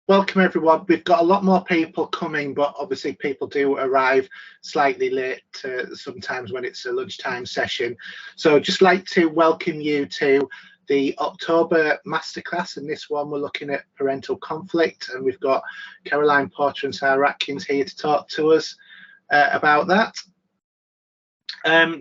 Welcome everyone. We've got a lot more people coming, but obviously people do arrive slightly late sometimes when it's a lunchtime session. So just like to welcome you to the October Masterclass, and this one we're looking at parental conflict, and we've got Caroline Porter and Sarah Atkins here to talk to us about that.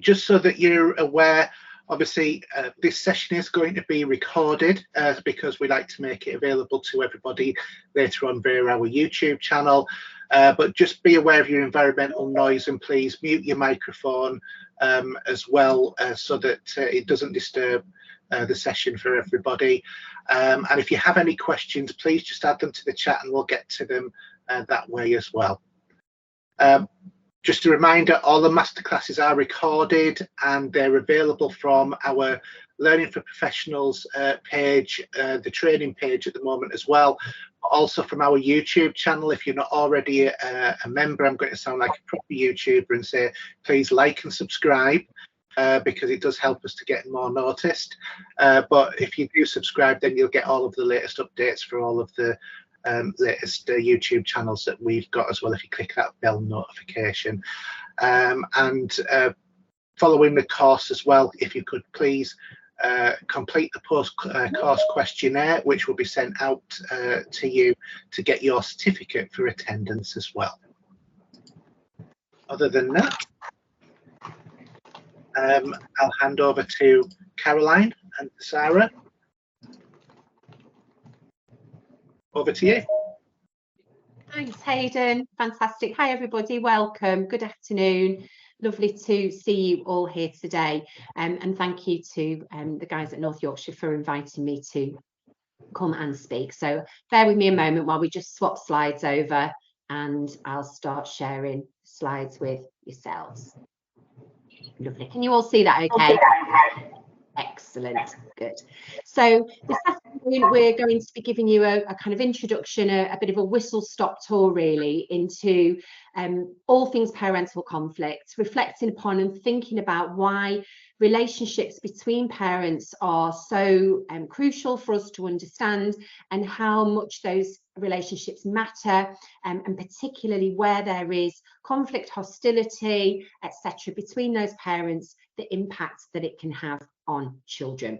Just so that you're aware, obviously, this session is going to be recorded because we like to make it available to everybody later on via our YouTube channel. But just be aware of your environmental noise, and please mute your microphone as well so that it doesn't disturb the session for everybody. And if you have any questions, please just add them to the chat and we'll get to them that way as well. Just a reminder, all the masterclasses are recorded and they're available from our Learning for Professionals page, the training page at the moment as well. Also from our YouTube channel. If you're not already a member, I'm going to sound like a proper YouTuber and say, please like and subscribe because it does help us to get more noticed. But if you do subscribe, then you'll get all of the latest updates for all of the latest YouTube channels that we've got as well if you click that bell notification. And following the course as well, if you could please complete the post-course questionnaire, which will be sent out to you to get your certificate for attendance as well. Other than that, I'll hand over to Caroline and Sarah. Over to you. Thanks, Hayden. Fantastic. Hi, everybody. Welcome. Good afternoon. Lovely to see you all here today. And thank you to the guys at North Yorkshire for inviting me to come and speak. So bear with me a moment while we just swap slides over and I'll start sharing slides with yourselves. Lovely. Can you all see that okay? Excellent, good. So this afternoon we're going to be giving you a kind of introduction, a bit of a whistle-stop tour really into all things parental conflict, reflecting upon and thinking about why relationships between parents are so crucial for us to understand and how much those relationships matter, and particularly where there is conflict, hostility, etc. between those parents, the impact that it can have on children.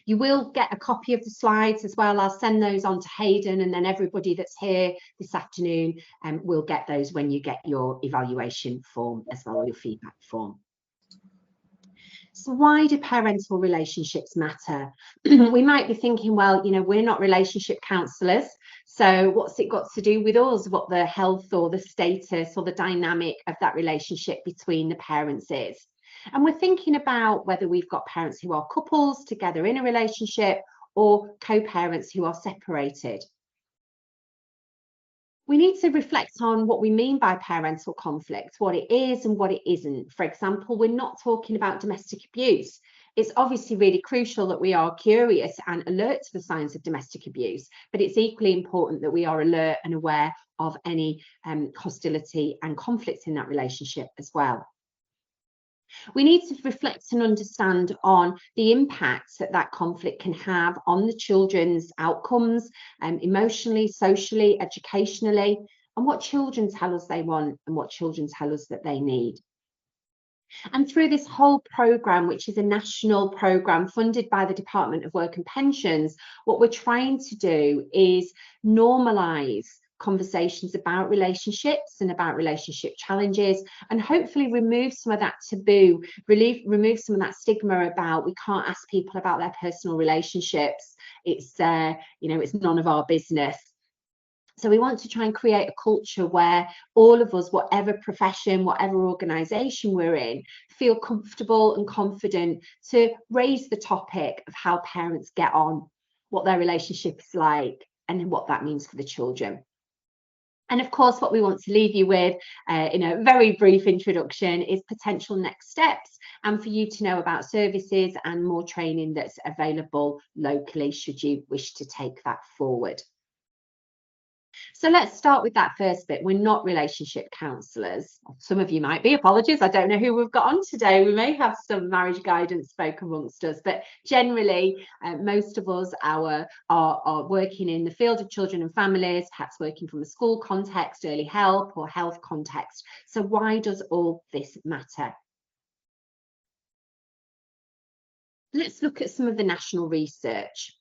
You will get a copy of the slides as well. I'll send those on to Hayden, and then everybody that's here this afternoon will get those when you get your evaluation form as well, or your feedback form. So why do parental relationships matter? We might be thinking, well, you know, we're not relationship counsellors, so what's it got to do with us, what the health or the status or the dynamic of that relationship between the parents is? And we're thinking about whether we've got parents who are couples together in a relationship or co-parents who are separated. We need to reflect on what we mean by parental conflict, what it is and what it isn't. For example, we're not talking about domestic abuse. It's obviously really crucial that we are curious and alert to the signs of domestic abuse, but it's equally important that we are alert and aware of any hostility and conflict in that relationship as well. We need to reflect and understand on the impacts that that conflict can have on the children's outcomes, emotionally, socially, educationally, and what children tell us they want and what children tell us that they need. And through this whole programme, which is a national programme funded by the Department of Work and Pensions, what we're trying to do is normalise conversations about relationships and about relationship challenges, and hopefully remove some of that taboo, remove some of that stigma about we can't ask people about their personal relationships. It's you know, it's none of our business. So we want to try and create a culture where all of us, whatever profession, whatever organisation we're in, feel comfortable and confident to raise the topic of how parents get on, what their relationship is like, and what that means for the children. And of course, what we want to leave you with in a very brief introduction is potential next steps, and for you to know about services and more training that's available locally should you wish to take that forward. So let's start with that first bit. We're not relationship counsellors. Some of you might be. Apologies, I don't know who we've got on today. We may have some marriage guidance folk amongst us, but generally most of us are working in the field of children and families, perhaps working from a school context, early help or health context. So why does all this matter? Let's look at some of the national research.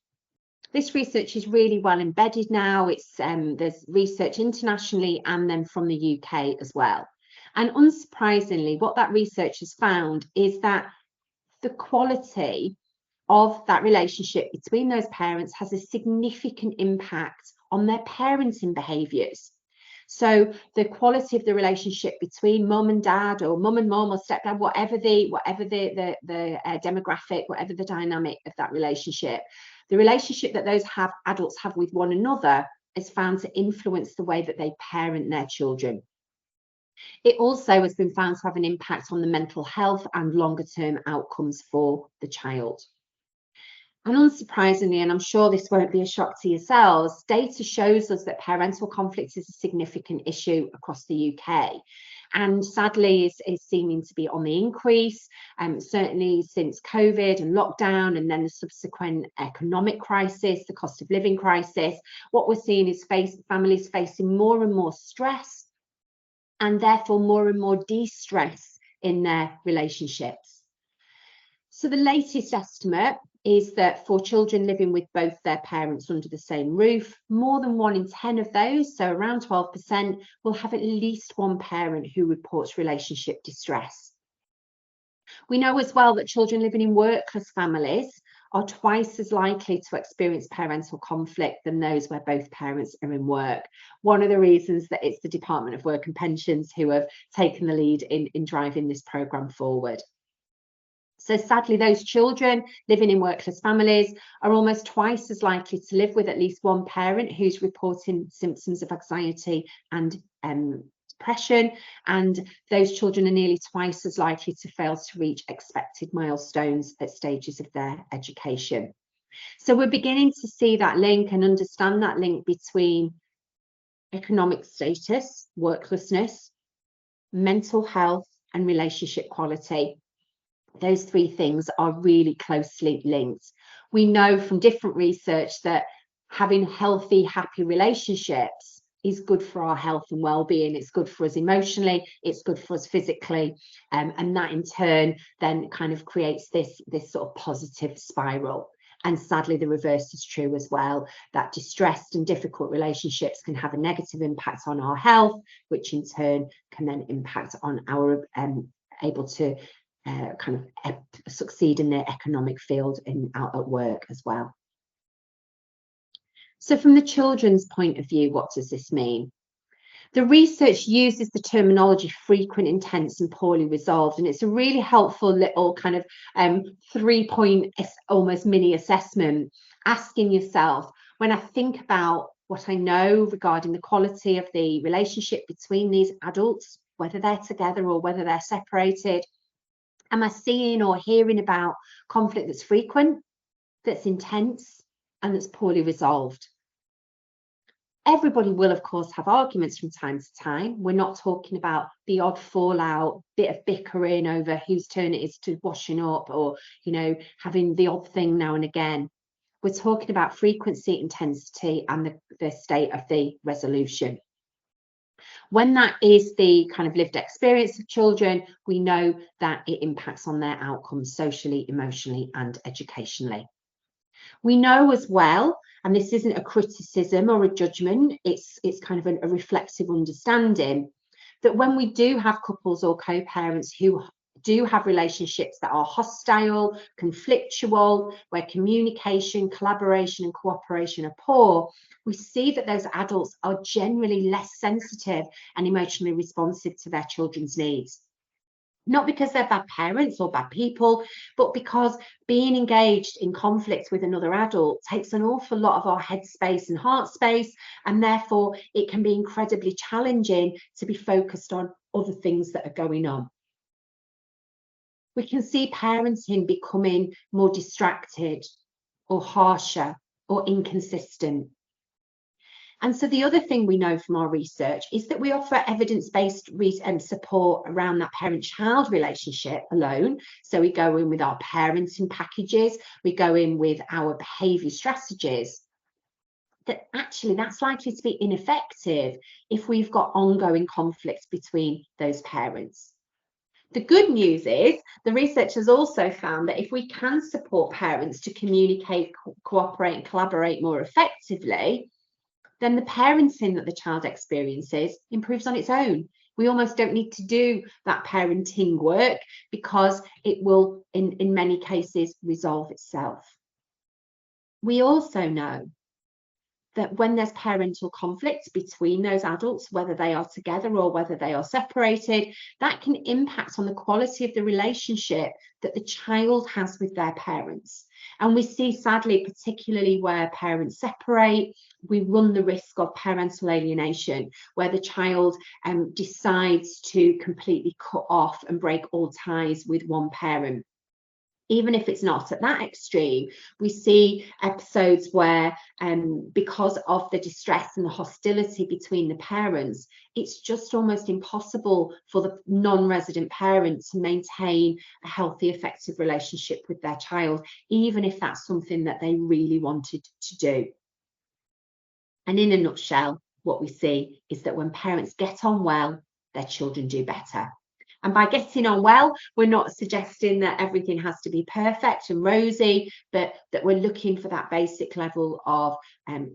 This research is really well embedded now. There's research internationally and then from the UK as well. And unsurprisingly, what that research has found is that the quality of that relationship between those parents has a significant impact on their parenting behaviours. So the quality of the relationship between mum and dad, or mum and mum, or stepdad, whatever the demographic, whatever the dynamic of that relationship, the relationship that those adults have with one another is found to influence the way that they parent their children. It also has been found to have an impact on the mental health and longer term outcomes for the child. And unsurprisingly, and I'm sure this won't be a shock to yourselves, data shows us that parental conflict is a significant issue across the UK. And sadly is seeming to be on the increase, certainly since COVID and lockdown, and then the subsequent economic crisis, the cost of living crisis. What we're seeing is families facing more and more stress, and therefore more and more de-stress in their relationships. So the latest estimate is that for children living with both their parents under the same roof, more than 1 in 10 of those, so around 12%, will have at least one parent who reports relationship distress. We know as well that children living in workless families are twice as likely to experience parental conflict than those where both parents are in work. One of the reasons that it's the Department of Work and Pensions who have taken the lead in driving this programme forward. So sadly, those children living in workless families are almost twice as likely to live with at least one parent who's reporting symptoms of anxiety and depression, and those children are nearly twice as likely to fail to reach expected milestones at stages of their education. So we're beginning to see that link and understand that link between economic status, worklessness, mental health, and relationship quality. Those three things are really closely linked. We know from different research that having healthy, happy relationships is good for our health and well-being. It's good for us emotionally, it's good for us physically, and that in turn then kind of creates this sort of positive spiral. And sadly, the reverse is true as well, that distressed and difficult relationships can have a negative impact on our health, which in turn can then impact on our able to succeed in their economic field and out at work as well. So from the children's point of view, what does this mean? The research uses the terminology frequent, intense, and poorly resolved, and it's a really helpful little kind of 3-point almost mini assessment, asking yourself, when I think about what I know regarding the quality of the relationship between these adults, whether they're together or whether they're separated, am I seeing or hearing about conflict that's frequent, that's intense, and that's poorly resolved? Everybody will, of course, have arguments from time to time. We're not talking about the odd fallout, bit of bickering over whose turn it is to washing up, or, you know, having the odd thing now and again. We're talking about frequency, intensity, and the state of the resolution. When that is the kind of lived experience of children, we know that it impacts on their outcomes socially, emotionally, and educationally. We know as well, and this isn't a criticism or a judgment, it's kind of a reflexive understanding, that when we do have couples or co-parents who do have relationships that are hostile, conflictual, where communication, collaboration, and cooperation are poor, we see that those adults are generally less sensitive and emotionally responsive to their children's needs. Not because they're bad parents or bad people, but because being engaged in conflict with another adult takes an awful lot of our head space and heart space, and therefore it can be incredibly challenging to be focused on other things that are going on. We can see parenting becoming more distracted or harsher or inconsistent. And so the other thing we know from our research is that we offer evidence-based support around that parent-child relationship alone. So we go in with our parenting packages, we go in with our behaviour strategies, that actually that's likely to be ineffective if we've got ongoing conflicts between those parents. The good news is the researchers also found that if we can support parents to communicate, cooperate and collaborate more effectively, then the parenting that the child experiences improves on its own. We almost don't need to do that parenting work because it will, in many cases, resolve itself. We also know that when there's parental conflict between those adults, whether they are together or whether they are separated, that can impact on the quality of the relationship that the child has with their parents. And we see, sadly, particularly where parents separate, we run the risk of parental alienation, where the child decides to completely cut off and break all ties with one parent. Even if it's not at that extreme, we see episodes where because of the distress and the hostility between the parents, it's just almost impossible for the non-resident parent to maintain a healthy, effective relationship with their child, even if that's something that they really wanted to do. And in a nutshell, what we see is that when parents get on well, their children do better. And by getting on well, we're not suggesting that everything has to be perfect and rosy, but that we're looking for that basic level of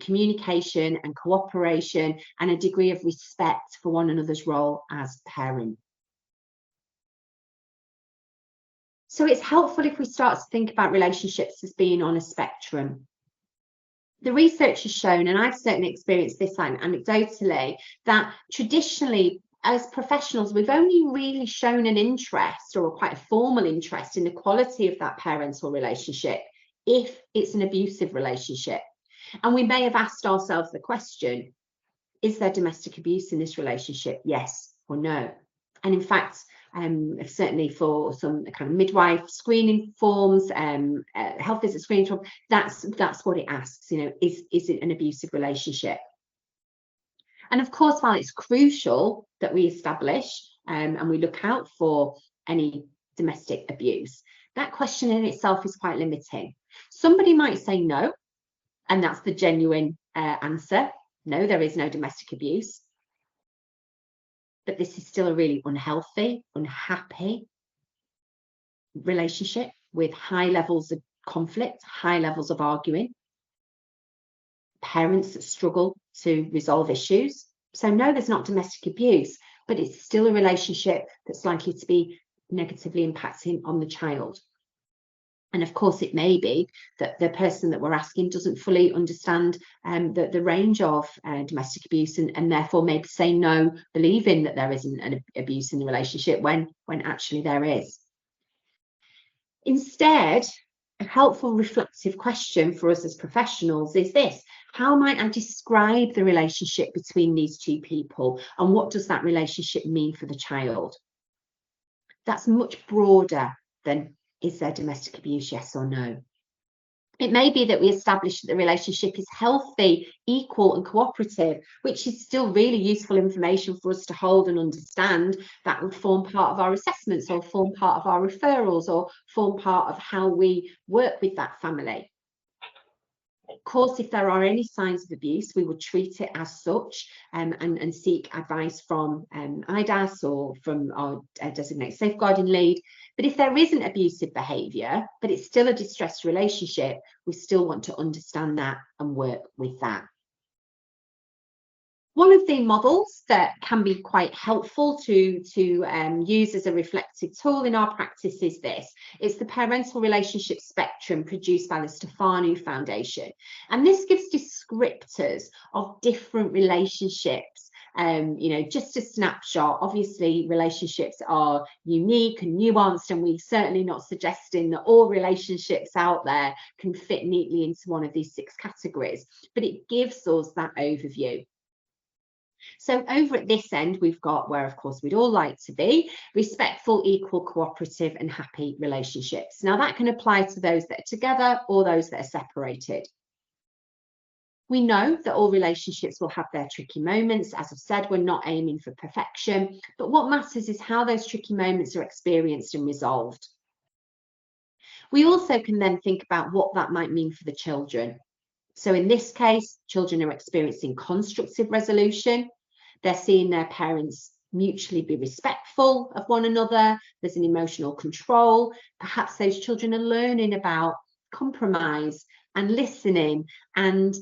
communication and cooperation and a degree of respect for one another's role as parent. So it's helpful if we start to think about relationships as being on a spectrum. The research has shown, and I've certainly experienced this anecdotally, that traditionally, as professionals, we've only really shown an interest or quite a formal interest in the quality of that parental relationship if it's an abusive relationship. And we may have asked ourselves the question, is there domestic abuse in this relationship? Yes or no? And in fact, certainly for some kind of midwife screening forms, health visit screening form, that's what it asks, you know, is it an abusive relationship? And of course, while it's crucial that we establish and we look out for any domestic abuse, that question in itself is quite limiting. Somebody might say no, and that's the genuine answer. No, there is no domestic abuse. But this is still a really unhealthy, unhappy relationship with high levels of conflict, high levels of arguing, parents that struggle to resolve issues. So no, there's not domestic abuse, but it's still a relationship that's likely to be negatively impacting on the child. And of course, it may be that the person that we're asking doesn't fully understand the range of domestic abuse and therefore maybe say no, believing that there isn't an abuse in the relationship when actually there is. Instead, a helpful reflective question for us as professionals is this: how might I describe the relationship between these two people, and what does that relationship mean for the child? That's much broader than is there domestic abuse, yes or no. It may be that we establish that the relationship is healthy, equal and cooperative, which is still really useful information for us to hold and understand. That will form part of our assessments or form part of our referrals or form part of how we work with that family. Of course, if there are any signs of abuse, we would treat it as such and seek advice from IDAS or from our designated safeguarding lead. But if there isn't abusive behaviour, but it's still a distressed relationship, we still want to understand that and work with that. One of the models that can be quite helpful to use as a reflective tool in our practice is this. It's the parental relationship spectrum produced by the Stefano Foundation. And this gives descriptors of different relationships. Just a snapshot. Obviously, relationships are unique and nuanced, and we're certainly not suggesting that all relationships out there can fit neatly into one of these 6 categories, but it gives us that overview. So over at this end, we've got where, of course, we'd all like to be: respectful, equal, cooperative and happy relationships. Now, that can apply to those that are together or those that are separated. We know that all relationships will have their tricky moments. As I've said, we're not aiming for perfection, but what matters is how those tricky moments are experienced and resolved. We also can then think about what that might mean for the children. So in this case, children are experiencing constructive resolution. They're seeing their parents mutually be respectful of one another. There's an emotional control. Perhaps those children are learning about compromise and listening and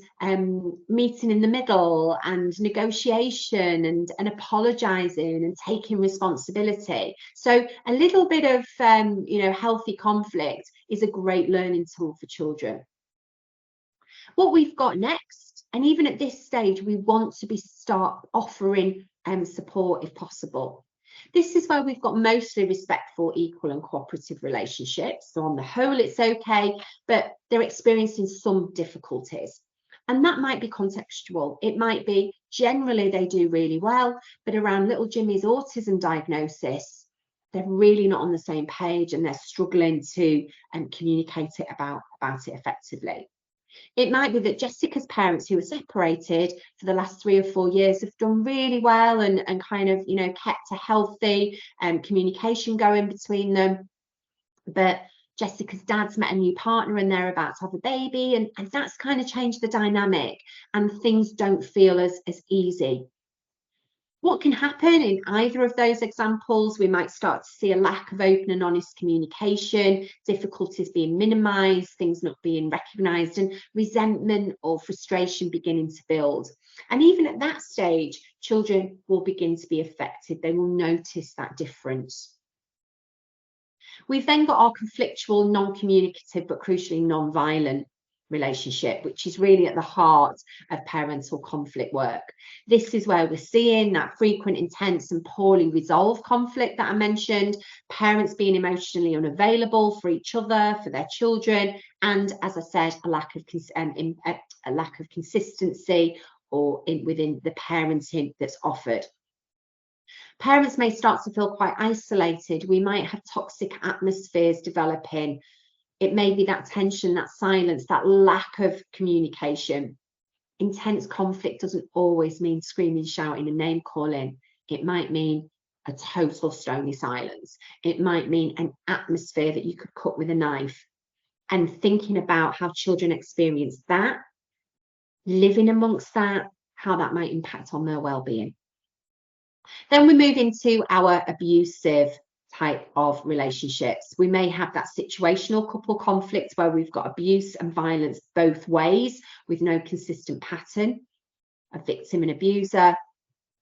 meeting in the middle and negotiation and apologizing and taking responsibility. So a little bit of healthy conflict is a great learning tool for children. What we've got next, and even at this stage, we want to start offering support if possible. This is where we've got mostly respectful, equal and cooperative relationships. So on the whole, it's okay, but they're experiencing some difficulties. And that might be contextual. It might be generally they do really well, but around little Jimmy's autism diagnosis, they're really not on the same page and they're struggling to communicate it about it effectively. It might be that Jessica's parents, who were separated for the last 3 or 4 years, have done really well and kind of, kept a healthy communication going between them. But Jessica's dad's met a new partner and they're about to have a baby, and that's kind of changed the dynamic and things don't feel as easy. What can happen in either of those examples? We might start to see a lack of open and honest communication, difficulties being minimised, things not being recognised, and resentment or frustration beginning to build. And even at that stage, children will begin to be affected. They will notice that difference. We've then got our conflictual, non-communicative, but crucially non-violent relationship, which is really at the heart of parental conflict work. This is where we're seeing that frequent, intense and poorly resolved conflict that I mentioned, parents being emotionally unavailable for each other, for their children, and as I said, a lack of consistency within the parenting that's offered. Parents may start to feel quite isolated. We might have toxic atmospheres developing. It may be that tension, that silence, that lack of communication. Intense conflict doesn't always mean screaming, shouting and name calling. It might mean a total stony silence. It might mean an atmosphere that you could cut with a knife. And thinking about how children experience that, living amongst that, how that might impact on their well-being. Then we move into our abusive type of relationships. We may have that situational couple conflict where we've got abuse and violence both ways with no consistent pattern, a victim and abuser,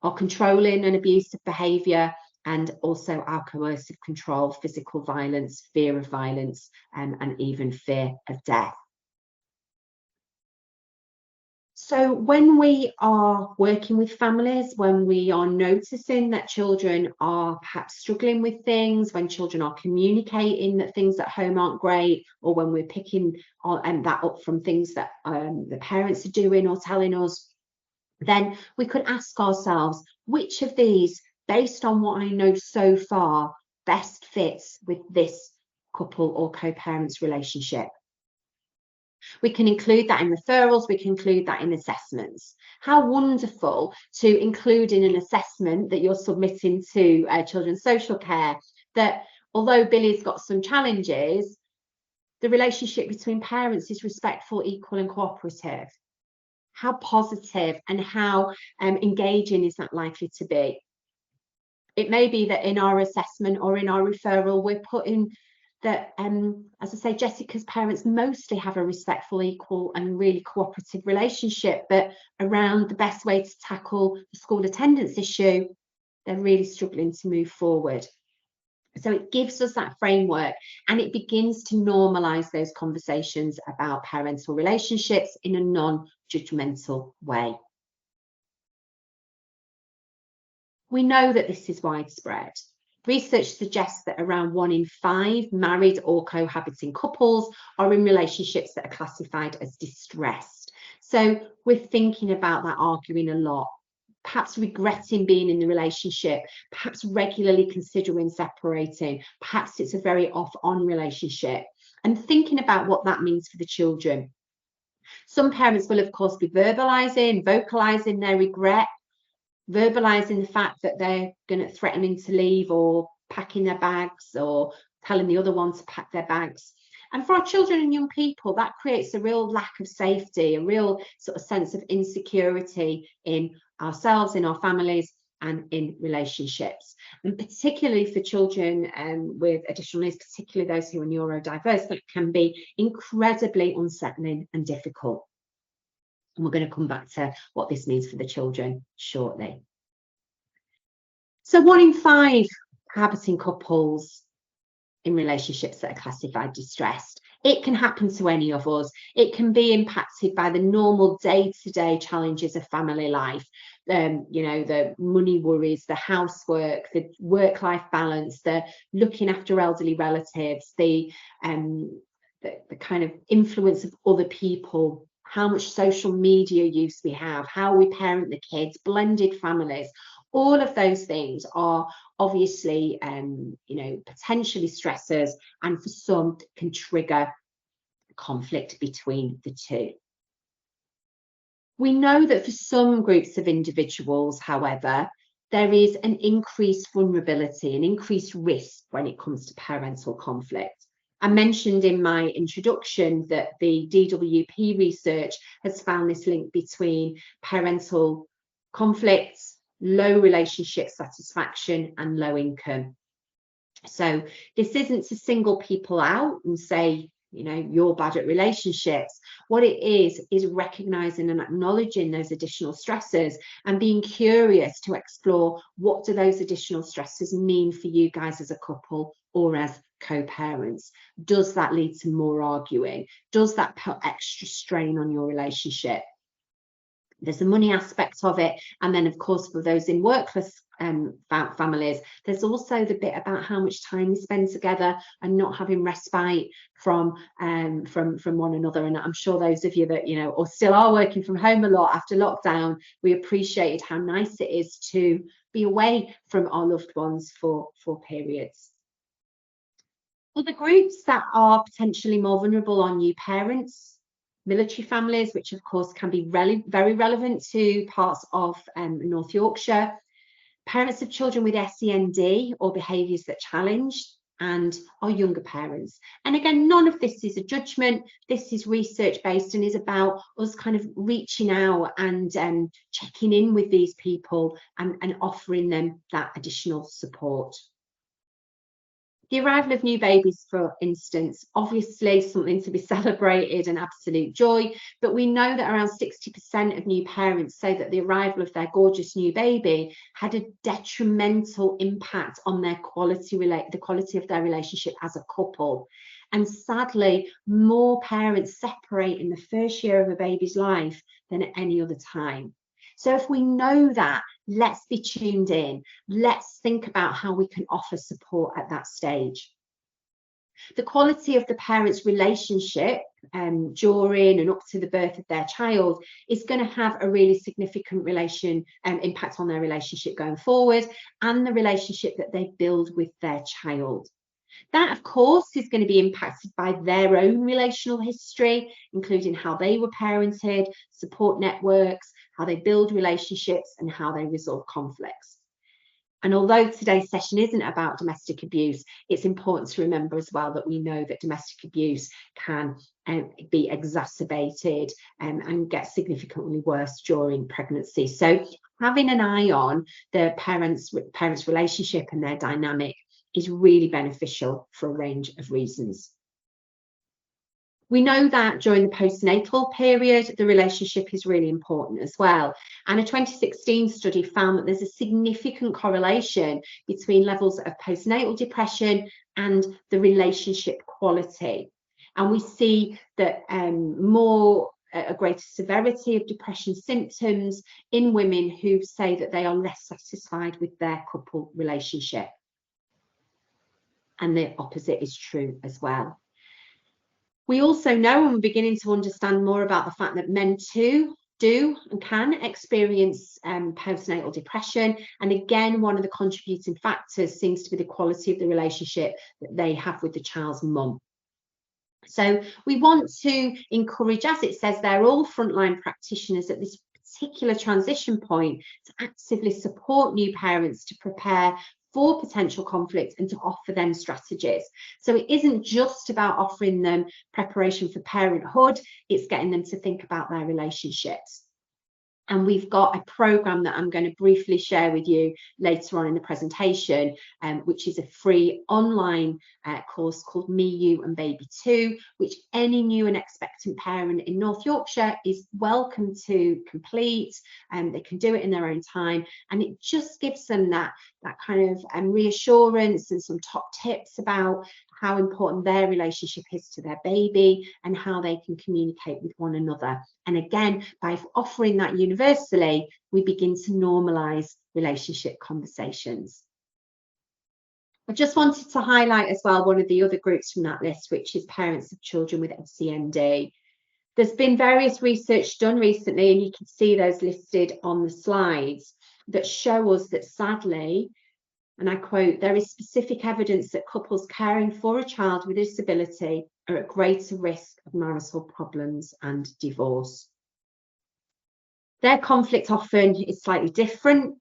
or controlling and abusive behaviour, and also our coercive control, physical violence, fear of violence, and even fear of death. So when we are working with families, when we are noticing that children are perhaps struggling with things, when children are communicating that things at home aren't great, or when we're picking that up from things that the parents are doing or telling us, then we could ask ourselves, which of these, based on what I know so far, best fits with this couple or co-parents relationship? We can include that in referrals, we can include that in assessments. How wonderful to include in an assessment that you're submitting to children's social care that although Billy's got some challenges, the relationship between parents is respectful, equal and cooperative. How positive and how engaging is that likely to be? It may be that in our assessment or in our referral, we're putting that, as I say, Jessica's parents mostly have a respectful, equal and really cooperative relationship, but around the best way to tackle the school attendance issue, they're really struggling to move forward. So it gives us that framework and it begins to normalise those conversations about parental relationships in a non-judgmental way. We know that this is widespread. Research suggests that around 1 in 5 married or cohabiting couples are in relationships that are classified as distressed. So we're thinking about that arguing a lot, perhaps regretting being in the relationship, perhaps regularly considering separating, perhaps it's a very off-on relationship, and thinking about what that means for the children. Some parents will, of course, be vocalizing their regret, verbalizing the fact that they're going to threaten to leave, or packing their bags, or telling the other one to pack their bags. And for our children and young people, that creates a real lack of safety, a real sort of sense of insecurity in ourselves, in our families, and in relationships. And particularly for children with additional needs, particularly those who are neurodiverse, that can be incredibly unsettling and difficult. And we're going to come back to what this means for the children shortly. So 1 in 5 cohabiting couples in relationships that are classified distressed. It can happen to any of us. It can be impacted by the normal day-to-day challenges of family life. You know, the money worries, the housework, the work-life balance, the looking after elderly relatives, the kind of influence of other people, how much social media use we have, how we parent the kids, blended families. All of those things are obviously, you know, potentially stressors, and for some can trigger conflict between the two. We know that for some groups of individuals, however, there is an increased vulnerability, an increased risk when it comes to parental conflict. I mentioned in my introduction that the DWP research has found this link between parental conflicts, low relationship satisfaction, and low income. So this isn't to single people out and say, you know, you're bad at relationships. What it is recognizing and acknowledging those additional stressors and being curious to explore, what do those additional stressors mean for you guys as a couple or as co-parents? Does that lead to more arguing? Does that put extra strain on your relationship? There's the money aspect of it, and then of course for those in workless families, there's also the bit about how much time you spend together and not having respite from one another. And I'm sure those of you that, you know, or still are working from home a lot after lockdown, we appreciated how nice it is to be away from our loved ones for periods. Other groups that are potentially more vulnerable are new parents, military families, which of course can be very relevant to parts of North Yorkshire, parents of children with SEND or behaviours that challenge, and our younger parents. And again, none of this is a judgment. This is research based and is about us kind of reaching out and checking in with these people and offering them that additional support. The arrival of new babies, for instance, obviously something to be celebrated and absolute joy, but we know that around 60% of new parents say that the arrival of their gorgeous new baby had a detrimental impact on their the quality of their relationship as a couple. And sadly, more parents separate in the first year of a baby's life than at any other time. So if we know that, let's be tuned in. Let's think about how we can offer support at that stage. The quality of the parents' relationship during and up to the birth of their child is going to have a really significant impact on their relationship going forward, and the relationship that they build with their child. That, of course, is going to be impacted by their own relational history, including how they were parented, support networks, how they build relationships, and how they resolve conflicts. And although today's session isn't about domestic abuse, it's important to remember as well that we know that domestic abuse can be exacerbated and get significantly worse during pregnancy. So having an eye on the parents' relationship and their dynamic is really beneficial for a range of reasons. We know that during the postnatal period, the relationship is really important as well. And a 2016 study found that there's a significant correlation between levels of postnatal depression and the relationship quality. And we see that a greater severity of depression symptoms in women who say that they are less satisfied with their couple relationship. And the opposite is true as well. We also know, and we're beginning to understand more about the fact that men too do and can experience postnatal depression. And again, one of the contributing factors seems to be the quality of the relationship that they have with the child's mum. So we want to encourage, as it says, they're all frontline practitioners at this particular transition point, to actively support new parents to prepare for potential conflict and to offer them strategies. So it isn't just about offering them preparation for parenthood, it's getting them to think about their relationships. And we've got a programme that I'm going to briefly share with you later on in the presentation, which is a free online course called Me, You and Baby 2, which any new and expectant parent in North Yorkshire is welcome to complete, and they can do it in their own time. And it just gives them that kind of reassurance and some top tips about how important their relationship is to their baby and how they can communicate with one another. And again, by offering that universally, we begin to normalise relationship conversations. I just wanted to highlight as well one of the other groups from that list, which is parents of children with SEND. There's been various research done recently, and you can see those listed on the slides, that show us that sadly, and I quote, there is specific evidence that couples caring for a child with a disability are at greater risk of marital problems and divorce. Their conflict often is slightly different.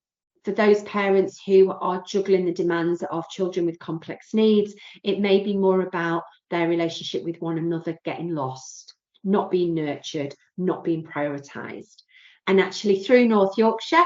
For those parents who are juggling the demands of children with complex needs, it may be more about their relationship with one another getting lost, not being nurtured, not being prioritised. And actually through North Yorkshire,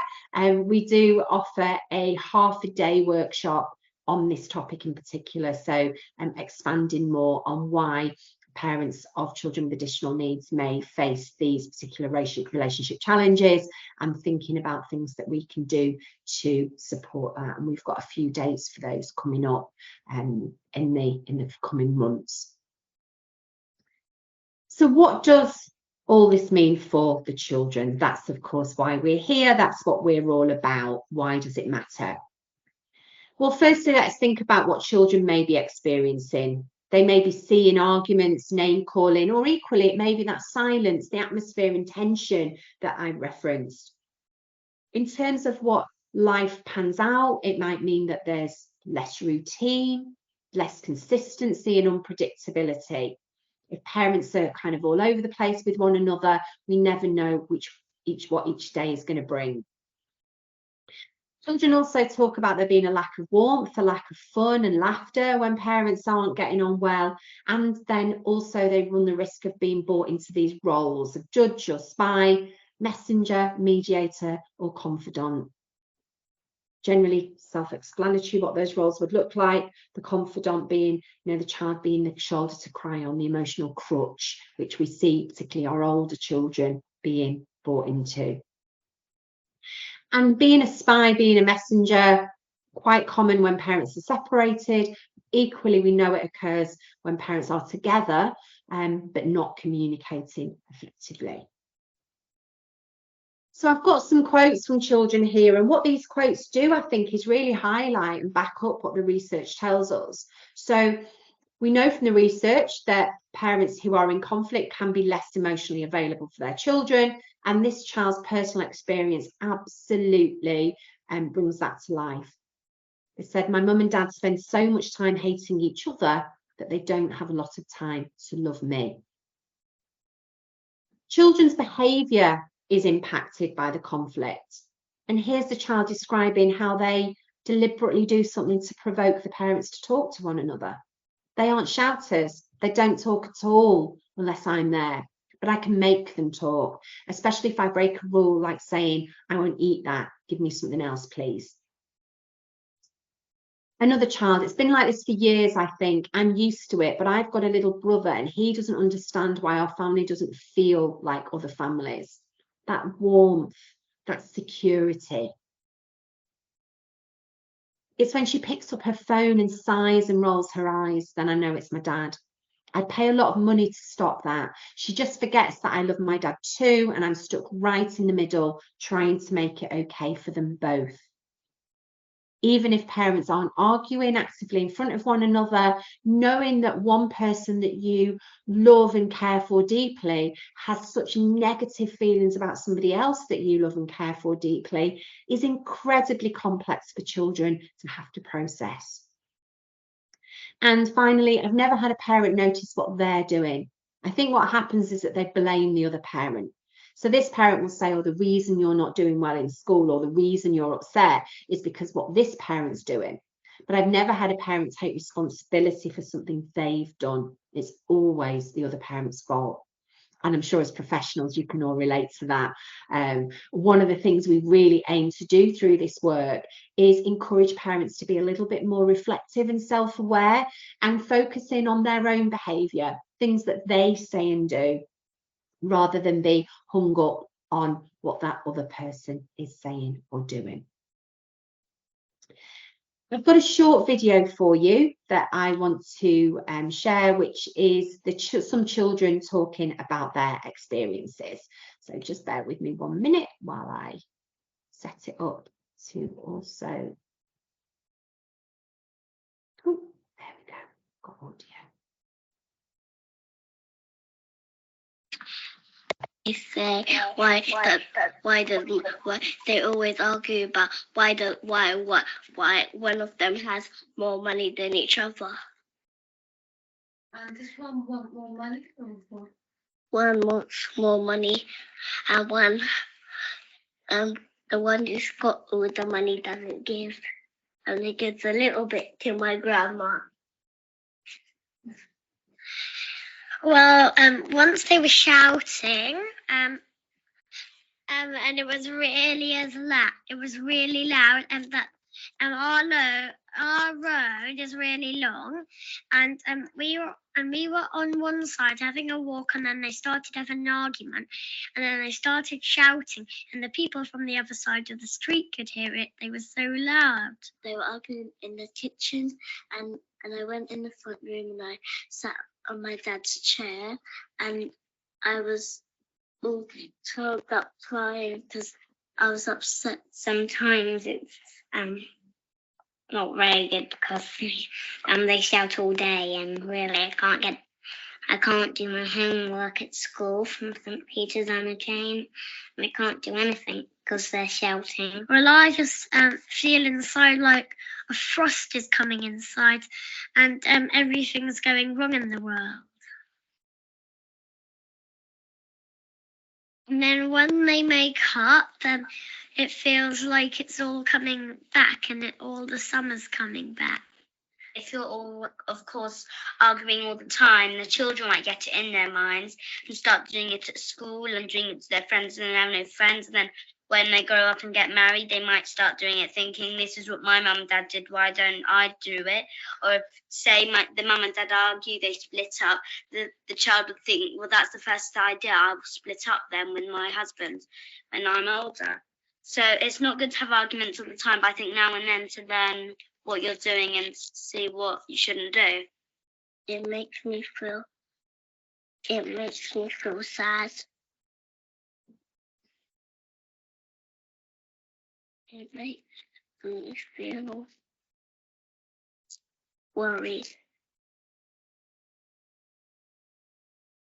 we do offer a half-a-day workshop on this topic in particular. So expanding more on why parents of children with additional needs may face these particular relationship challenges, and thinking about things that we can do to support that. And we've got a few dates for those coming up in the coming months. So what does all this mean for the children? That's of course why we're here. That's what we're all about. Why does it matter? Well, firstly, let's think about what children may be experiencing. They may be seeing arguments, name calling, or equally it may be that silence, the atmosphere and tension that I referenced. In terms of what life pans out, it might mean that there's less routine, less consistency and unpredictability. If parents are kind of all over the place with one another, we never know what each day is going to bring. Children also talk about there being a lack of warmth, a lack of fun and laughter when parents aren't getting on well. And then also they run the risk of being brought into these roles of judge or spy, messenger, mediator or confidant. Generally self-explanatory what those roles would look like. The confidant being, the child being the shoulder to cry on, the emotional crutch, which we see particularly our older children being brought into. And being a spy, being a messenger, quite common when parents are separated. Equally, we know it occurs when parents are together, but not communicating effectively. So I've got some quotes from children here, and what these quotes do, I think, is really highlight and back up what the research tells us. So we know from the research that parents who are in conflict can be less emotionally available for their children, and this child's personal experience absolutely brings that to life. They said, my mum and dad spend so much time hating each other that they don't have a lot of time to love me. Children's behaviour is impacted by the conflict. And here's the child describing how they deliberately do something to provoke the parents to talk to one another. They aren't shouters. They don't talk at all unless I'm there. But I can make them talk, especially if I break a rule like saying, I won't eat that. Give me something else, please. Another child, it's been like this for years, I think. I'm used to it, but I've got a little brother and he doesn't understand why our family doesn't feel like other families. That warmth, that security. It's when she picks up her phone and sighs and rolls her eyes, then I know it's my dad. I'd pay a lot of money to stop that. She just forgets that I love my dad too, and I'm stuck right in the middle, trying to make it okay for them both. Even if parents aren't arguing actively in front of one another, knowing that one person that you love and care for deeply has such negative feelings about somebody else that you love and care for deeply is incredibly complex for children to have to process. And finally, I've never had a parent notice what they're doing. I think what happens is that they blame the other parent. So this parent will say, oh, the reason you're not doing well in school or the reason you're upset is because what this parent's doing. But I've never had a parent take responsibility for something they've done. It's always the other parent's fault. And I'm sure as professionals, you can all relate to that. One of the things we really aim to do through this work is encourage parents to be a little bit more reflective and self-aware and focusing on their own behaviour, things that they say and do, rather than be hung up on what that other person is saying or doing. I've got a short video for you that I want to share, which is some children talking about their experiences. So just bear with me 1 minute while I set it up to also. Oh, there we go. Got audio. Say why they always argue about why one of them has more money than each other. Does one want more money? One wants more money, and the one who's got all the money doesn't give, only gives a little bit to my grandma. Well, once they were shouting, and it was really loud. It was really loud, and our road is really long, and we were on one side having a walk, and then they started having an argument, and then they started shouting, and the people from the other side of the street could hear it. They were so loud. They were arguing in the kitchen, and I went in the front room and I sat on my dad's chair, and I was all choked up crying because I was upset. Sometimes it's not very good because they shout all day, and really I can't do my homework at school from St. Peter's Anna Jane, and I can't do anything because they're shouting. Well, I just feel inside like a frost is coming inside, and everything's going wrong in the world. And then when they make up, then it feels like it's all coming back, and all the summer's coming back. If you're all, of course, arguing all the time, the children might get it in their minds and start doing it at school and doing it to their friends, and they have no friends. And then when they grow up and get married, they might start doing it thinking, this is what my mum and dad did, why don't I do it? Or if, say, the mum and dad argue, they split up, the child would think, well, that's the first idea, I'll split up then with my husband when I'm older. So it's not good to have arguments all the time, but I think now and then to learn what you're doing and see what you shouldn't do. It makes me feel sad. It makes me feel worried.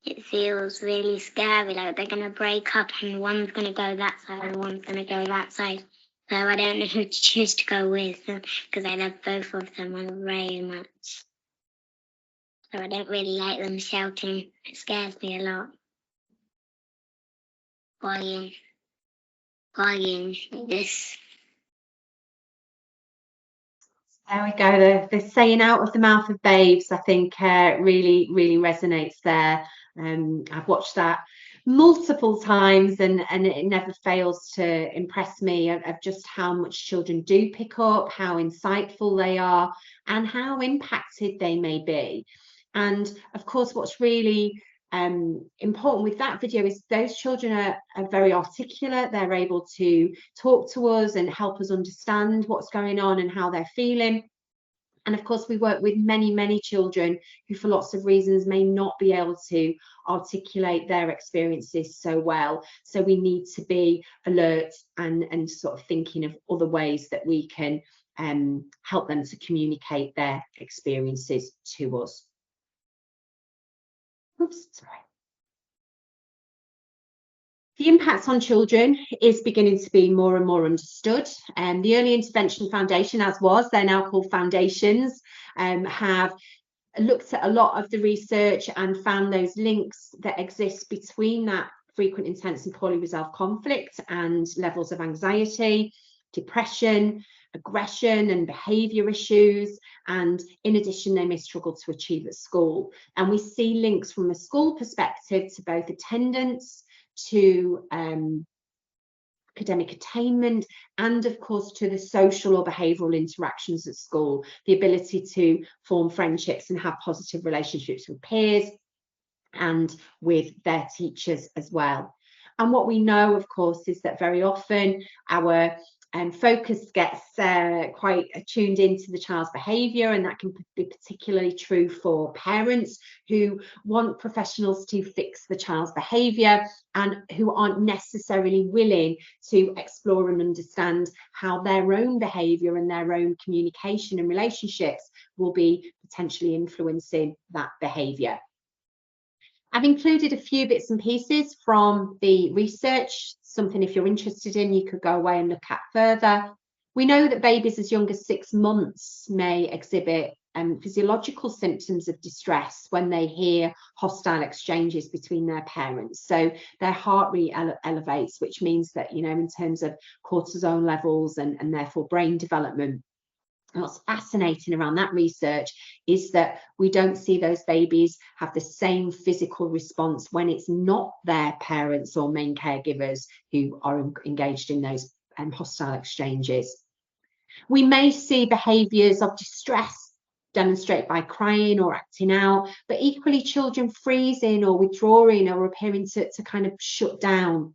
It feels really scary, like they're going to break up and one's going to go that side and one's going to go that side. So I don't know who to choose to go with because I love both of them very much. So I don't really like them shouting. It scares me a lot. Crying. This. There we go. The saying out of the mouth of babes, I think, really resonates there. I've watched that multiple times, and it never fails to impress me of just how much children do pick up, how insightful they are, and how impacted they may be. And of course, what's really important with that video is those children are very articulate. They're able to talk to us and help us understand what's going on and how they're feeling. And of course, we work with many children who, for lots of reasons, may not be able to articulate their experiences so well. So we need to be alert and sort of thinking of other ways that we can help them to communicate their experiences to us. Oops, sorry. The impact on children is beginning to be more and more understood. The Early Intervention Foundation, they're now called foundations, have looked at a lot of the research and found those links that exist between that frequent, intense and poorly resolved conflict and levels of anxiety, depression, aggression and behaviour issues, and in addition they may struggle to achieve at school. And we see links from a school perspective to both attendance, to academic attainment, and of course to the social or behavioural interactions at school, the ability to form friendships and have positive relationships with peers and with their teachers as well. And what we know, of course, is that very often our focus gets quite tuned into the child's behaviour, and that can be particularly true for parents who want professionals to fix the child's behaviour and who aren't necessarily willing to explore and understand how their own behaviour and their own communication and relationships will be potentially influencing that behaviour. I've included a few bits and pieces from the research, something if you're interested in, you could go away and look at further. We know that babies as young as 6 months may exhibit physiological symptoms of distress when they hear hostile exchanges between their parents. So their heart rate elevates, which means that, you know, in terms of cortisol levels and therefore brain development. And what's fascinating around that research is that we don't see those babies have the same physical response when it's not their parents or main caregivers who are engaged in those hostile exchanges. We may see behaviours of distress demonstrated by crying or acting out, but equally children freezing or withdrawing or appearing to kind of shut down.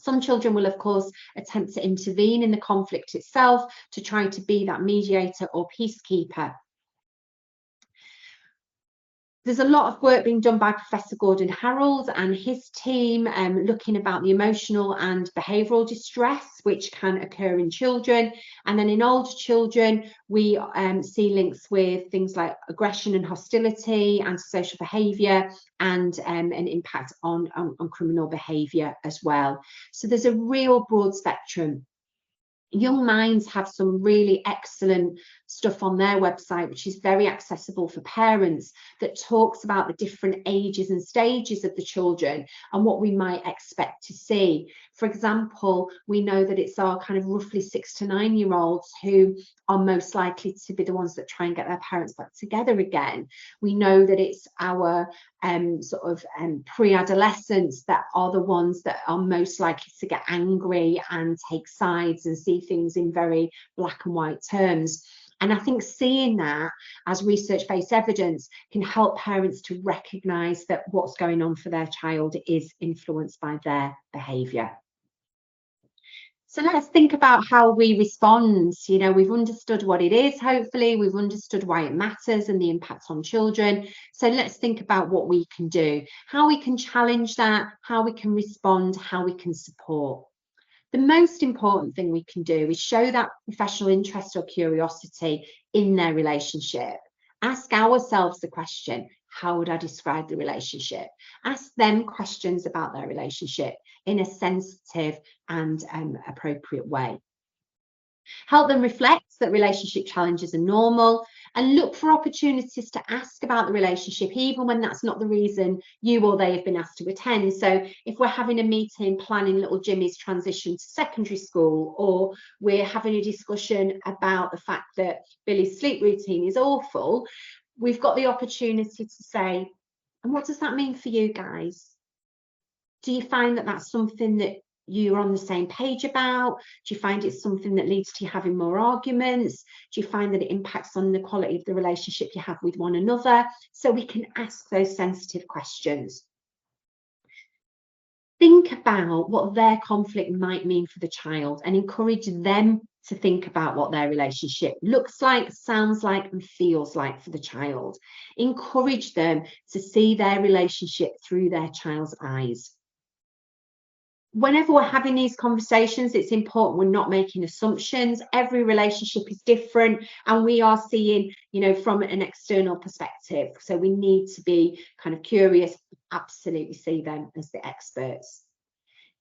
Some children will, of course, attempt to intervene in the conflict itself to try to be that mediator or peacekeeper. There's a lot of work being done by Professor Gordon Harold and his team looking about the emotional and behavioural distress which can occur in children. And then in older children, we see links with things like aggression and hostility, antisocial behaviour, and an impact on criminal behaviour as well. So there's a real broad spectrum. Young Minds have some really excellent stuff on their website, which is very accessible for parents, that talks about the different ages and stages of the children and what we might expect to see. For example, we know that it's our kind of roughly 6 to 9 year olds who are most likely to be the ones that try and get their parents back together again. We know that it's our pre-adolescents that are the ones that are most likely to get angry and take sides and see things in very black and white terms. And I think seeing that as research-based evidence can help parents to recognise that what's going on for their child is influenced by their behaviour. So let's think about how we respond. You know, we've understood what it is, hopefully, we've understood why it matters and the impact on children. So let's think about what we can do, how we can challenge that, how we can respond, how we can support. The most important thing we can do is show that professional interest or curiosity in their relationship. Ask ourselves the question, how would I describe the relationship? Ask them questions about their relationship in a sensitive and appropriate way. Help them reflect that relationship challenges are normal, and look for opportunities to ask about the relationship, even when that's not the reason you or they have been asked to attend. So if we're having a meeting planning little Jimmy's transition to secondary school, or we're having a discussion about the fact that Billy's sleep routine is awful, we've got the opportunity to say, and what does that mean for you guys? Do you find that that's something that you're on the same page about? Do you find it's something that leads to you having more arguments? Do you find that it impacts on the quality of the relationship you have with one another? So we can ask those sensitive questions. Think about what their conflict might mean for the child and encourage them to think about what their relationship looks like, sounds like, and feels like for the child. Encourage them to see their relationship through their child's eyes. Whenever we're having these conversations, it's important we're not making assumptions. Every relationship is different, and we are seeing, you know, from an external perspective. So we need to be kind of curious, absolutely see them as the experts.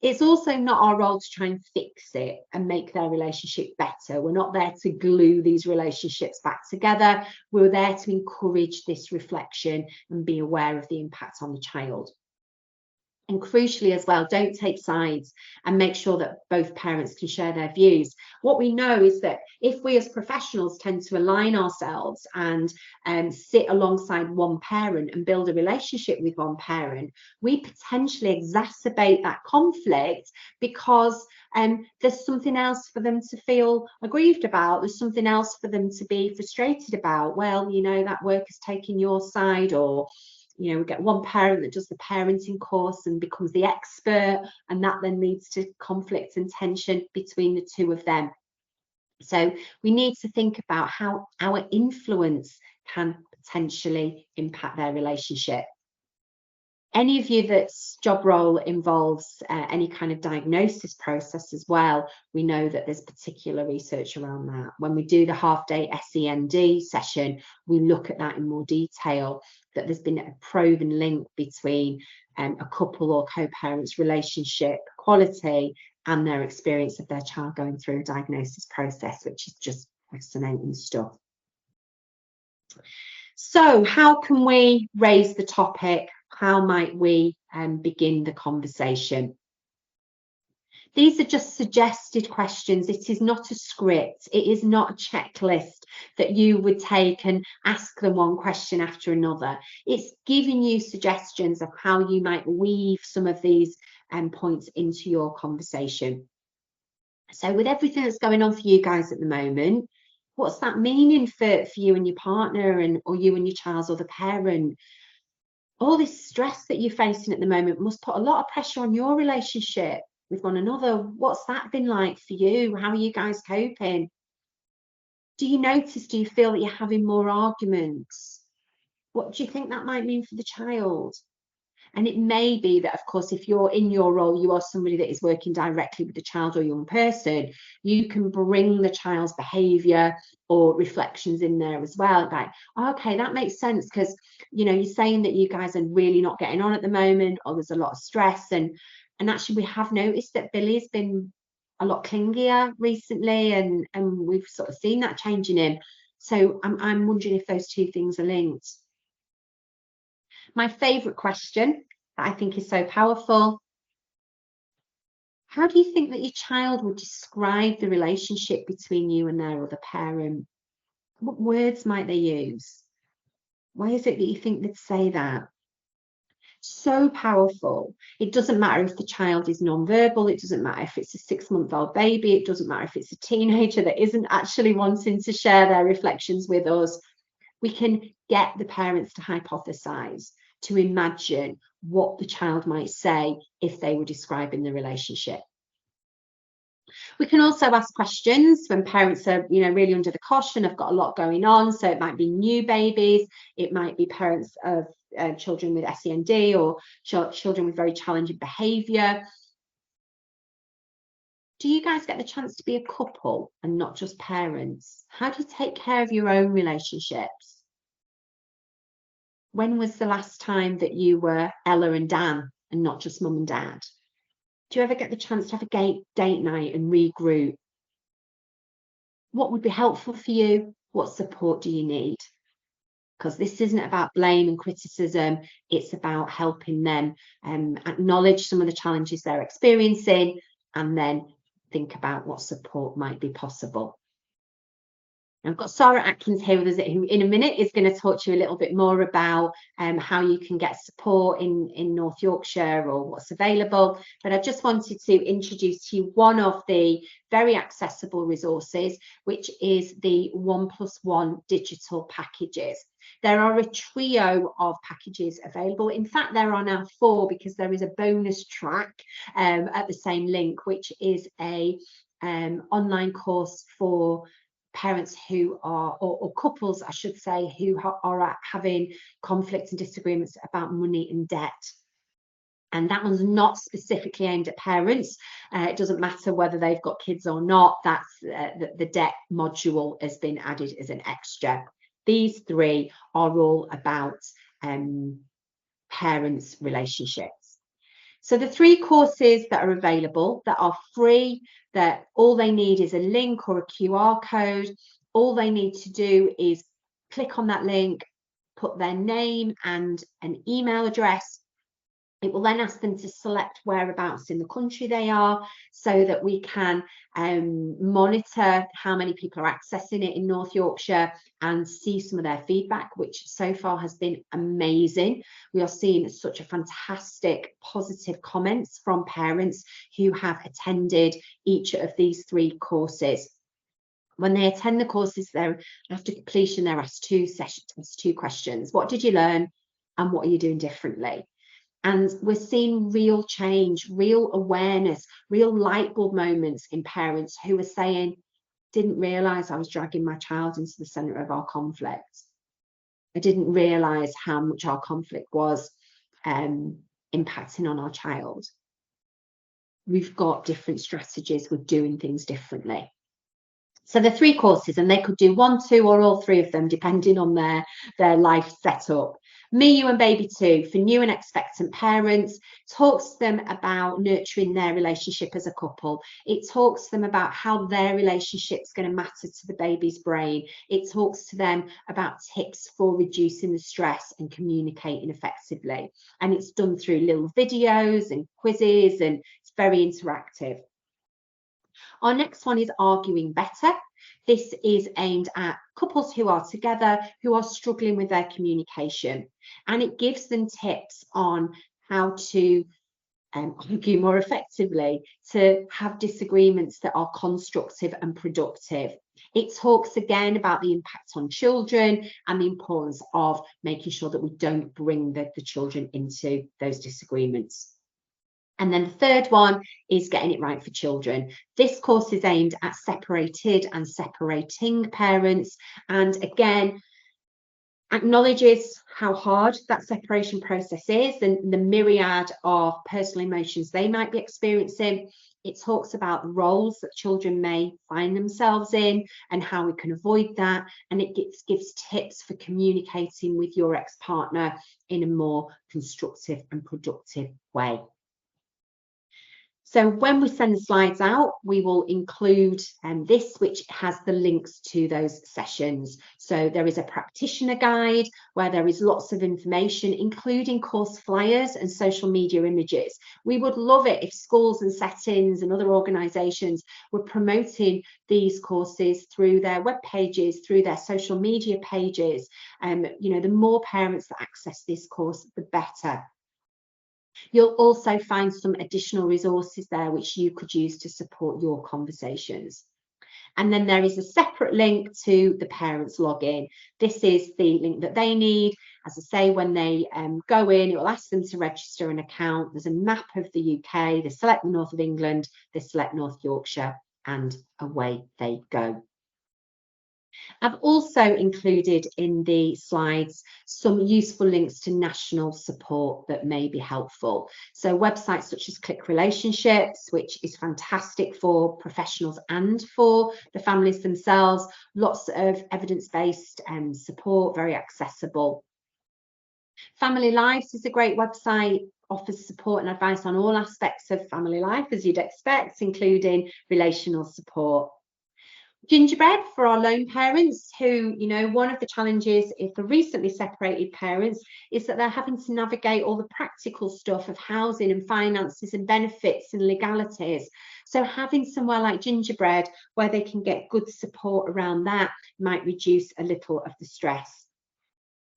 It's also not our role to try and fix it and make their relationship better. We're not there to glue these relationships back together. We're there to encourage this reflection and be aware of the impact on the child. And crucially as well, don't take sides and make sure that both parents can share their views. What we know is that if we as professionals tend to align ourselves and sit alongside one parent and build a relationship with one parent, we potentially exacerbate that conflict because there's something else for them to feel aggrieved about. There's something else for them to be frustrated about. Well, you know, that work has taken your side, or you know, we get one parent that does the parenting course and becomes the expert, and that then leads to conflict and tension between the two of them. So we need to think about how our influence can potentially impact their relationship. Any of you that's job role involves any kind of diagnosis process as well, we know that there's particular research around that. When we do the half-day SEND session, we look at that in more detail, that there's been a proven link between a couple or co-parents' relationship quality and their experience of their child going through a diagnosis process, which is just fascinating stuff. So how can we raise the topic? How might we begin the conversation? These are just suggested questions. It is not a script. It is not a checklist that you would take and ask them one question after another. It's giving you suggestions of how you might weave some of these points into your conversation. So with everything that's going on for you guys at the moment, what's that meaning for you and your partner, and or you and your child's other parent? All this stress that you're facing at the moment must put a lot of pressure on your relationship with one another. What's that been like for you? How are you guys coping? Do you feel that you're having more arguments? What do you think that might mean for the child? And it may be that, of course, if you're in your role, you are somebody that is working directly with the child or young person, you can bring the child's behaviour or reflections in there as well. Like, okay, that makes sense, because, you know, you're saying that you guys are really not getting on at the moment, or there's a lot of stress. And actually, we have noticed that Billy's been a lot clingier recently, and we've sort of seen that change in him. So I'm wondering if those two things are linked. My favourite question that I think is so powerful: how do you think that your child would describe the relationship between you and their other parent? What words might they use? Why is it that you think they'd say that? So powerful. It doesn't matter if the child is non-verbal. It doesn't matter if it's a 6-month-old baby. It doesn't matter if it's a teenager that isn't actually wanting to share their reflections with us. We can get the parents to hypothesize, to imagine what the child might say if they were describing the relationship. We can also ask questions when parents are, you know, really under the cosh and have got a lot going on. So it might be new babies, it might be parents of children with SEND, or children with very challenging behaviour. Do you guys get the chance to be a couple and not just parents? How do you take care of your own relationships? When was the last time that you were Ella and Dan and not just mum and dad? Do you ever get the chance to have a date night and regroup? What would be helpful for you? What support do you need? Because this isn't about blame and criticism. It's about helping them acknowledge some of the challenges they're experiencing, and then think about what support might be possible. I've got Sarah Atkins here with us, who in a minute is going to talk to you a little bit more about how you can get support in North Yorkshire, or what's available. But I just wanted to introduce to you one of the very accessible resources, which is the 1+1 digital packages. There are a trio of packages available. In fact, there are now 4, because there is a bonus track at the same link, which is a online course for parents who are, or couples, I should say, who are having conflicts and disagreements about money and debt. And that one's not specifically aimed at parents. It doesn't matter whether they've got kids or not. That's the debt module has been added as an extra. These 3 are all about parents' relationships. So the 3 courses that are available, that are free, that all they need is a link or a QR code. All they need to do is click on that link, put their name and an email address. It will then ask them to select whereabouts in the country they are, so that we can monitor how many people are accessing it in North Yorkshire and see some of their feedback, which so far has been amazing. We are seeing such a fantastic positive comments from parents who have attended each of these 3 courses. When they attend the courses, they're after completion, they're asked 2 questions. What did you learn and what are you doing differently? And we're seeing real change, real awareness, real light bulb moments in parents who are saying, didn't realise I was dragging my child into the centre of our conflict. I didn't realise how much our conflict was impacting on our child. We've got different strategies, we're doing things differently. So the 3 courses, and they could do 1, 2 or all 3 of them depending on their life setup. Me, You and Baby Too, for new and expectant parents, talks to them about nurturing their relationship as a couple. It talks to them about how their relationship's going to matter to the baby's brain. It talks to them about tips for reducing the stress and communicating effectively. And it's done through little videos and quizzes, and it's very interactive. Our next one is Arguing Better. This is aimed at couples who are together, who are struggling with their communication, and it gives them tips on how to argue more effectively, to have disagreements that are constructive and productive. It talks again about the impact on children and the importance of making sure that we don't bring the children into those disagreements. And then the third one is Getting It Right for Children. This course is aimed at separated and separating parents, and again acknowledges how hard that separation process is and the myriad of personal emotions they might be experiencing. It talks about the roles that children may find themselves in and how we can avoid that, and it gives tips for communicating with your ex-partner in a more constructive and productive way. So when we send the slides out, we will include this, which has the links to those sessions. So there is a practitioner guide where there is lots of information, including course flyers and social media images. We would love it if schools and settings and other organisations were promoting these courses through their web pages, through their social media pages. You know, the more parents that access this course, the better. You'll also find some additional resources there which you could use to support your conversations. And then there is a separate link to the parents login. This is the link that they need. As I say, when they go in, it will ask them to register an account. There's a map of the UK. They select the north of England, they select North Yorkshire, and away they go. I've also included in the slides some useful links to national support that may be helpful. So websites such as Click Relationships, which is fantastic for professionals and for the families themselves. Lots of evidence-based support, very accessible. Family Lives is a great website, offers support and advice on all aspects of family life, as you'd expect, including relational support. Gingerbread for our lone parents who, you know, one of the challenges for recently separated parents is that they're having to navigate all the practical stuff of housing and finances and benefits and legalities. So having somewhere like Gingerbread where they can get good support around that might reduce a little of the stress.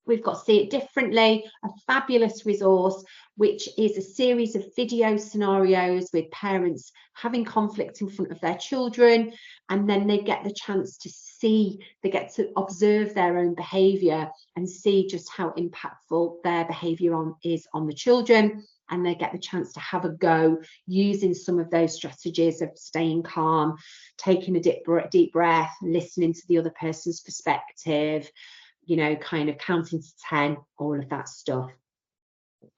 We've got See It Differently, a fabulous resource, which is a series of video scenarios with parents having conflict in front of their children, and then they get the chance to see, they get to observe their own behaviour and see just how impactful their behaviour is on the children, and they get the chance to have a go using some of those strategies of staying calm, taking a deep breath, listening to the other person's perspective, you know, kind of counting to 10, all of that stuff.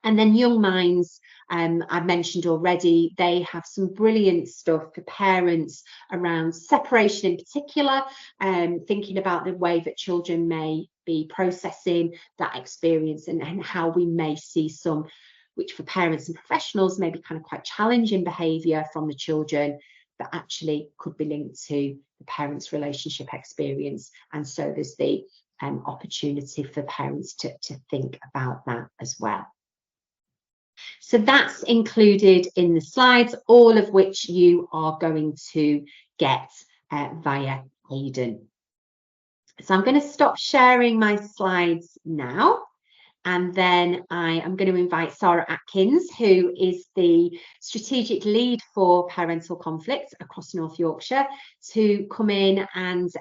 And then Young Minds, I've mentioned already, they have some brilliant stuff for parents around separation in particular, thinking about the way that children may be processing that experience and how we may see some which for parents and professionals may be kind of quite challenging behaviour from the children, that actually could be linked to the parents' relationship experience. And so there's the opportunity for parents to think about that as well. So that's included in the slides, all of which you are going to get via Hayden. So I'm going to stop sharing my slides now, and then I am going to invite Sarah Atkins, who is the strategic lead for parental conflict across North Yorkshire, to come in, and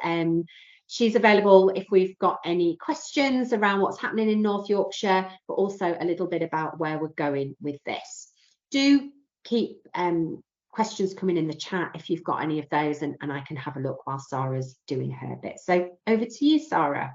she's available if we've got any questions around what's happening in North Yorkshire, but also a little bit about where we're going with this. Do keep questions coming in the chat if you've got any of those, and I can have a look while Sarah's doing her bit. So over to you, Sarah.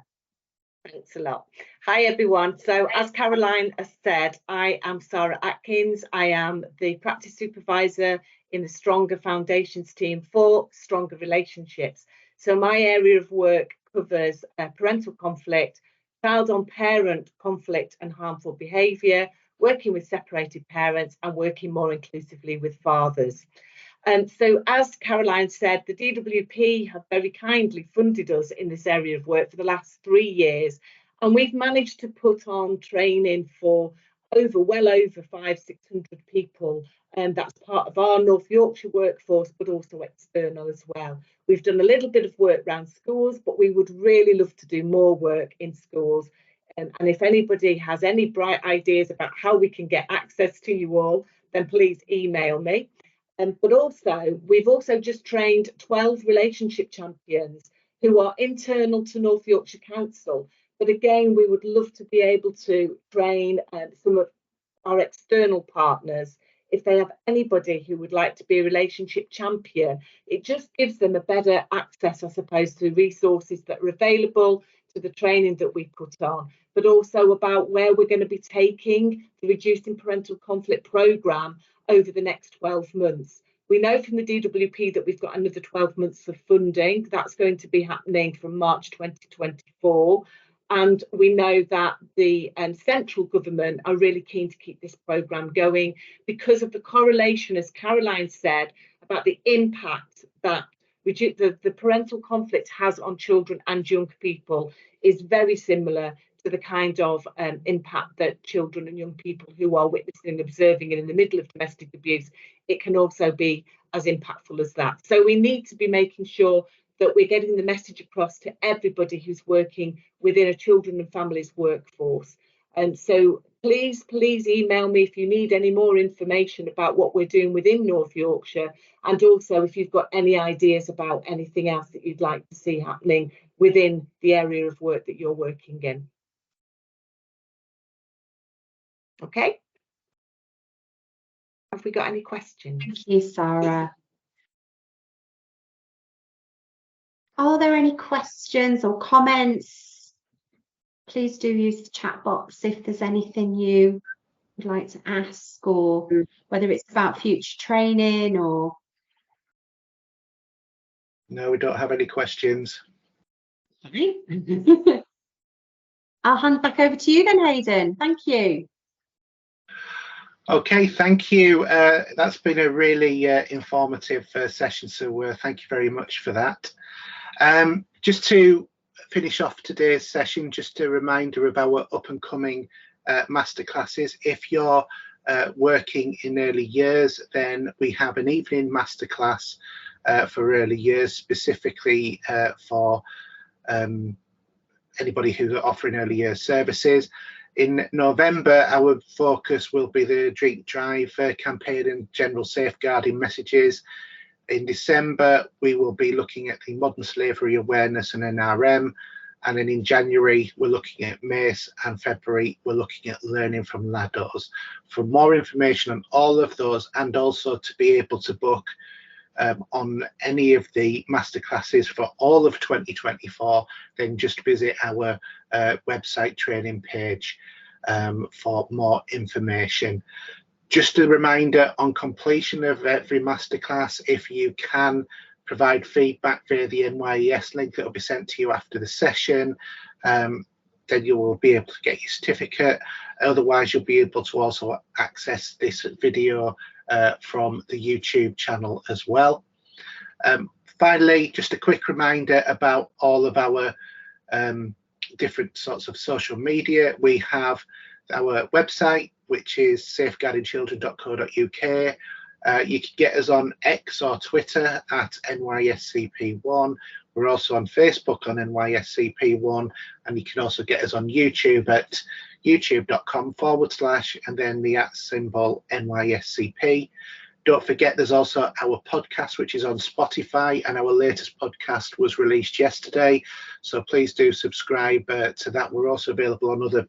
Thanks a lot. Hi everyone. So as Caroline has said, I am Sarah Atkins. I am the practice supervisor in the Stronger Foundations team for Stronger Relationships. So my area of work covers parental conflict, child on parent conflict and harmful behaviour, working with separated parents, and working more inclusively with fathers. So as Caroline said, the DWP have very kindly funded us in this area of work for the last 3 years, and we've managed to put on training for well over 500-600 people, and that's part of our North Yorkshire workforce, but also external as well. We've done a little bit of work around schools, but we would really love to do more work in schools. And if anybody has any bright ideas about how we can get access to you all, then please email me. But also, we've also just trained 12 relationship champions who are internal to North Yorkshire Council. But again, we would love to be able to train some of our external partners. If they have anybody who would like to be a relationship champion, it just gives them a better access, I suppose, to resources that are available, to the training that we put on, but also about where we're going to be taking the Reducing Parental Conflict programme over the next 12 months. We know from the DWP that we've got another 12 months of funding. That's going to be happening from March 2024. And we know that the central government are really keen to keep this programme going because of the correlation, as Caroline said, about the impact that the parental conflict has on children and young people is very similar to the kind of impact that children and young people who are witnessing and observing and in the middle of domestic abuse, it can also be as impactful as that. So we need to be making sure that we're getting the message across to everybody who's working within a children and families workforce. And so please email me if you need any more information about what we're doing within North Yorkshire, and also if you've got any ideas about anything else that you'd like to see happening within the area of work that you're working in. Okay. Have we got any questions? Thank you, Sarah. Are there any questions or comments? Please do use the chat box if there's anything you would like to ask, or whether it's about future training or... No, we don't have any questions. I'll hand back over to you then, Hayden. Thank you. Okay, thank you. That's been a really informative session, so thank you very much for that. Just to finish off today's session, just a reminder of our up and coming masterclasses. If you're working in early years, then we have an evening masterclass for early years, specifically for anybody who's offering early years services. In November, our focus will be the Drink Drive campaign and general safeguarding messages. In December, we will be looking at the modern slavery awareness and NRM. And then in January, we're looking at MACE, and February, we're looking at learning from LADOs. For more information on all of those, and also to be able to book on any of the masterclasses for all of 2024, then just visit our website training page for more information. Just a reminder, on completion of every masterclass, if you can provide feedback via the NYES link that will be sent to you after the session, then you will be able to get your certificate. Otherwise, you'll be able to also access this video from the YouTube channel as well. Finally, just a quick reminder about all of our different sorts of social media. We have our website, which is safeguardingchildren.co.uk. You can get us on X or Twitter at NYSCP1. We're also on Facebook on NYSCP1, and you can also get us on YouTube at youtube.com/ and then the @ symbol NYSCP. Don't forget, there's also our podcast, which is on Spotify, and our latest podcast was released yesterday. So please do subscribe to that. We're also available on other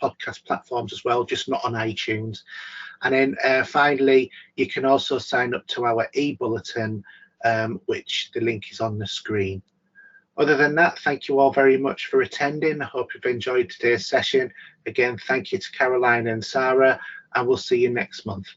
podcast platforms as well, just not on iTunes. And then finally, you can also sign up to our e-bulletin, which the link is on the screen. Other than that, thank you all very much for attending. I hope you've enjoyed today's session. Again, thank you to Caroline and Sarah, and we'll see you next month.